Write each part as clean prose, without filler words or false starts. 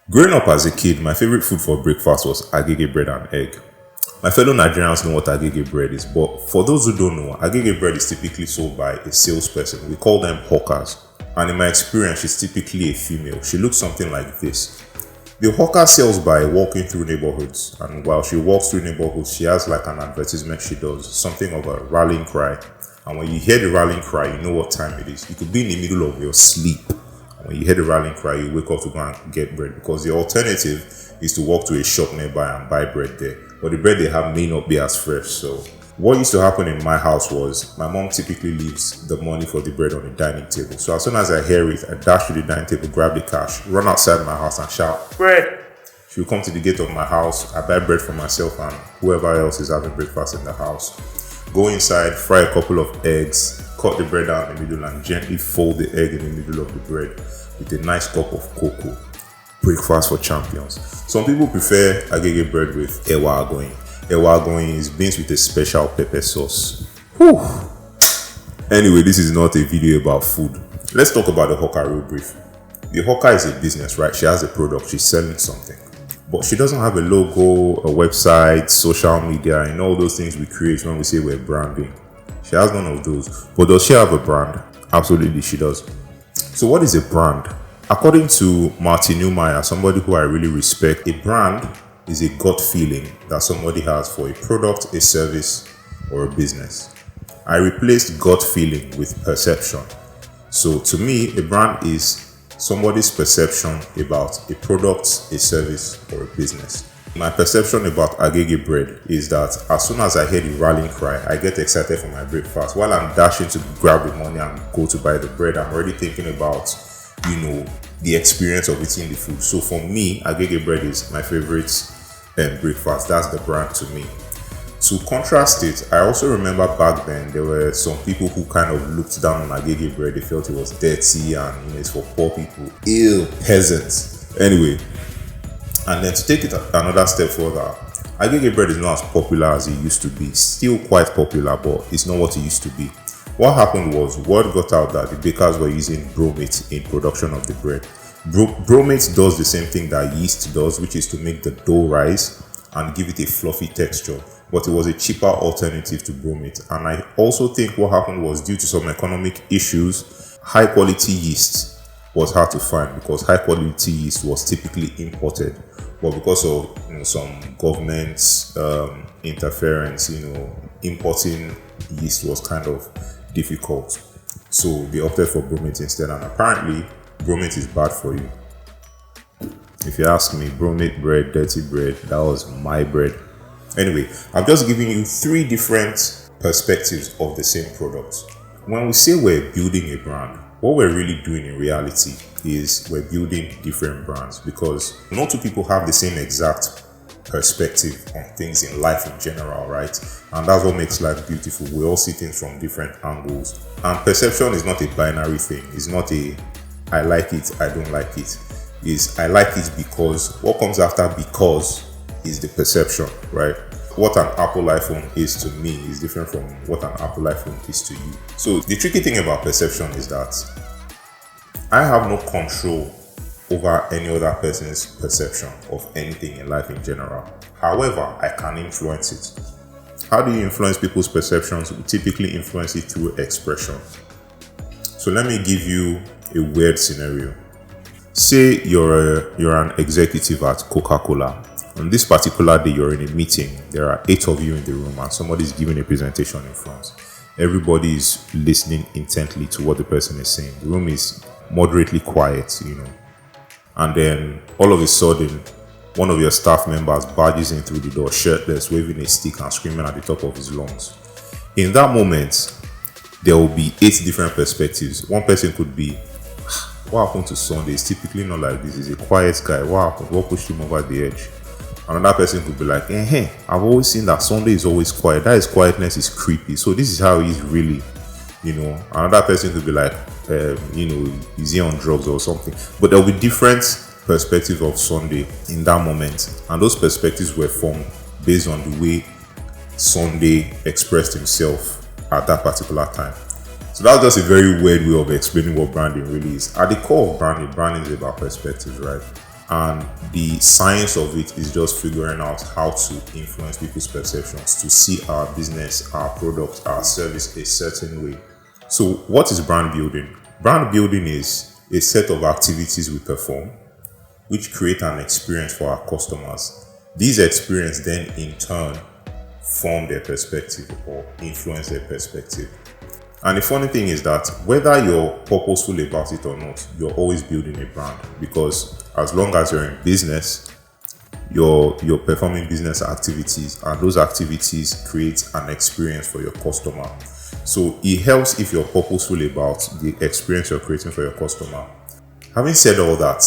Growing up as a kid, my favorite food for breakfast was agege bread and egg. My fellow Nigerians know what agege bread is, but for those who don't know, agege bread is typically sold by a salesperson. We call them hawkers. And in my experience, she's typically a female. She looks something like this. The hawker sells by walking through neighborhoods, and while she walks through neighborhoods, she has like an advertisement she does, something of a rallying cry. And when you hear the rallying cry, you know what time it is. You could be in the middle of your sleep. And when you hear the rallying cry, you wake up to go and get bread, because the alternative is to walk to a shop nearby and buy bread there. But the bread they have may not be as fresh. So what used to happen in my house was my mom typically leaves the money for the bread on the dining table. So as soon as I hear it, I dash to the dining table, grab the cash, run outside my house and shout, "Bread!" She will come to the gate of my house. I buy bread for myself and whoever else is having breakfast in the house. Go inside, fry a couple of eggs, cut the bread out in the middle and gently fold the egg in the middle of the bread with a nice cup of cocoa. Breakfast for champions. Some people prefer agege bread with ewa agoyin. Ewa agoyin is beans with a special pepper sauce. Whew. Anyway, this is not a video about food. Let's talk about the hawker real brief. The hawker is a business, right? She has a product, she's selling something. But she doesn't have a logo, a website, social media, and all those things we create when we say we're branding. She has none of those. But does she have a brand? Absolutely, she does. So what is a brand? According to Martin Neumeyer, somebody who I really respect, a brand is a gut feeling that somebody has for a product, a service, or a business. I replaced gut feeling with perception. So to me, a brand is somebody's perception about a product, a service, or a business. My perception about agege bread is that as soon as I hear the rallying cry, I get excited for my breakfast. While I'm dashing to grab the money and go to buy the bread, I'm already thinking about, the experience of eating the food. So for me, agege bread is my favorite breakfast. That's the brand to me. To contrast it, I also remember back then there were some people who kind of looked down on agege bread. They felt it was dirty and it's for poor people. Ew, peasants. Anyway, and then to take it another step further, agege bread is not as popular as it used to be. Still quite popular, but it's not what it used to be. What happened was word got out that the bakers were using bromate in production of the bread. Bromate does the same thing that yeast does, which is to make the dough rise and give it a fluffy texture. But it was a cheaper alternative to bromate. And I also think what happened was due to some economic issues, high quality yeast was hard to find because high quality yeast was typically imported. But because of some government interference, importing yeast was kind of difficult. So they opted for bromate instead, and apparently bromate is bad for you. If you ask me, bromate bread, dirty bread, that was my bread. Anyway, I'm just giving you three different perspectives of the same product. When we say we're building a brand, what we're really doing in reality is we're building different brands, because not two people have the same exact perspective on things in life in general, right? And that's what makes life beautiful. We all see things from different angles, and perception is not a binary thing. It's not a I like it, I don't like it. Is I like it because what comes after because is the perception, right? What an Apple iPhone is to me is different from what an Apple iPhone is to you. So the tricky thing about perception is that I have no control over any other person's perception of anything in life in general. However, I can influence it. How do you influence people's perceptions? We typically influence it through expression. So let me give you a weird scenario. Say you're an executive at Coca-Cola. On this particular day, you're in a meeting. There are 8 of you in the room and somebody's giving a presentation in front. Everybody is listening intently to what the person is saying. The room is moderately quiet, And then all of a sudden, one of your staff members barges in through the door, shirtless, waving a stick and screaming at the top of his lungs. In that moment, there will be 8 different perspectives. One person could be, what happened to Sunday? It's typically not like this. He's a quiet guy. What happened? What pushed him over the edge? Another person could be like, I've always seen that Sunday is always quiet. That his quietness is creepy. So this is how he's really, Another person could be like, is he on drugs or something? But there will be different perspectives of Sunday in that moment. And those perspectives were formed based on the way Sunday expressed himself at that particular time. So that's just a very weird way of explaining what branding really is. At the core of branding is about perspectives, right? And the science of it is just figuring out how to influence people's perceptions, to see our business, our product, our service a certain way. So what is brand building? Brand building is a set of activities we perform which create an experience for our customers. These experiences then in turn form their perspective or influence their perspective. And the funny thing is that whether you're purposeful about it or not, you're always building a brand, because as long as you're in business, you're performing business activities, and those activities create an experience for your customer. So it helps if you're purposeful about the experience you're creating for your customer. Having said all that,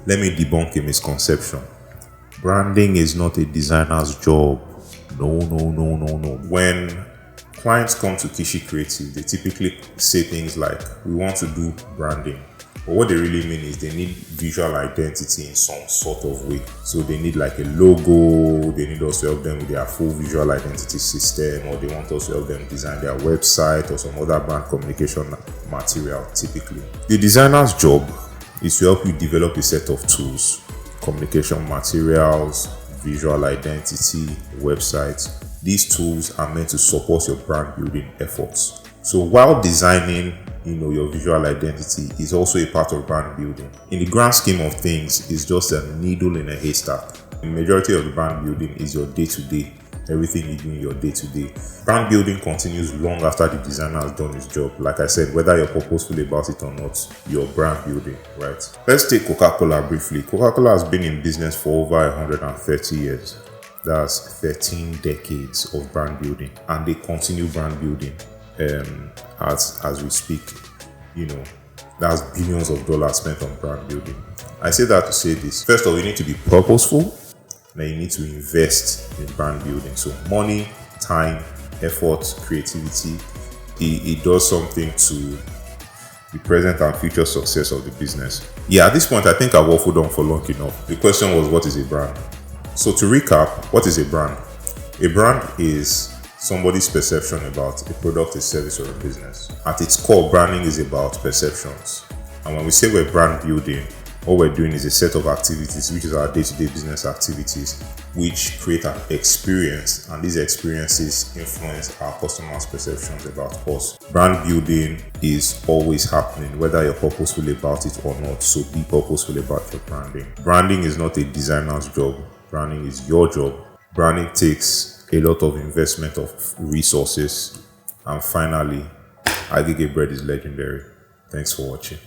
let me debunk a misconception. Branding is not a designer's job. No. When clients come to Kishi Creative, they typically say things like, we want to do branding. But what they really mean is they need visual identity in some sort of way. So they need like a logo, they need us to help them with their full visual identity system, or they want us to help them design their website or some other brand communication material typically. The designer's job is to help you develop a set of tools, communication materials, visual identity, websites. These tools are meant to support your brand building efforts. So while designing, your visual identity is also a part of brand building. In the grand scheme of things, it's just a needle in a haystack. The majority of the brand building is your day-to-day, everything you do in your day-to-day. Brand building continues long after the designer has done his job. Like I said, whether you're purposeful about it or not, you're brand building, right? Let's take Coca-Cola briefly. Coca-Cola has been in business for over 130 years. That's 13 decades of brand building, and they continue brand building as we speak. That's billions of dollars spent on brand building. I say that to say this. First of all, you need to be purposeful, then you need to invest in brand building. So money, time, effort, creativity, it does something to the present and future success of the business. Yeah, at this point, I think I've waffled on for long enough. The question was, what is a brand? So to recap, what is a brand? A brand is somebody's perception about a product, a service, or a business. At its core, branding is about perceptions. And when we say we're brand building, what we're doing is a set of activities, which is our day-to-day business activities, which create an experience, and these experiences influence our customers' perceptions about us. Brand building is always happening, whether you're purposeful about it or not, so be purposeful about your branding. Branding is not a designer's job. Branding is your job. Branding takes a lot of investment of resources. And finally, Agege Bread is legendary. Thanks for watching.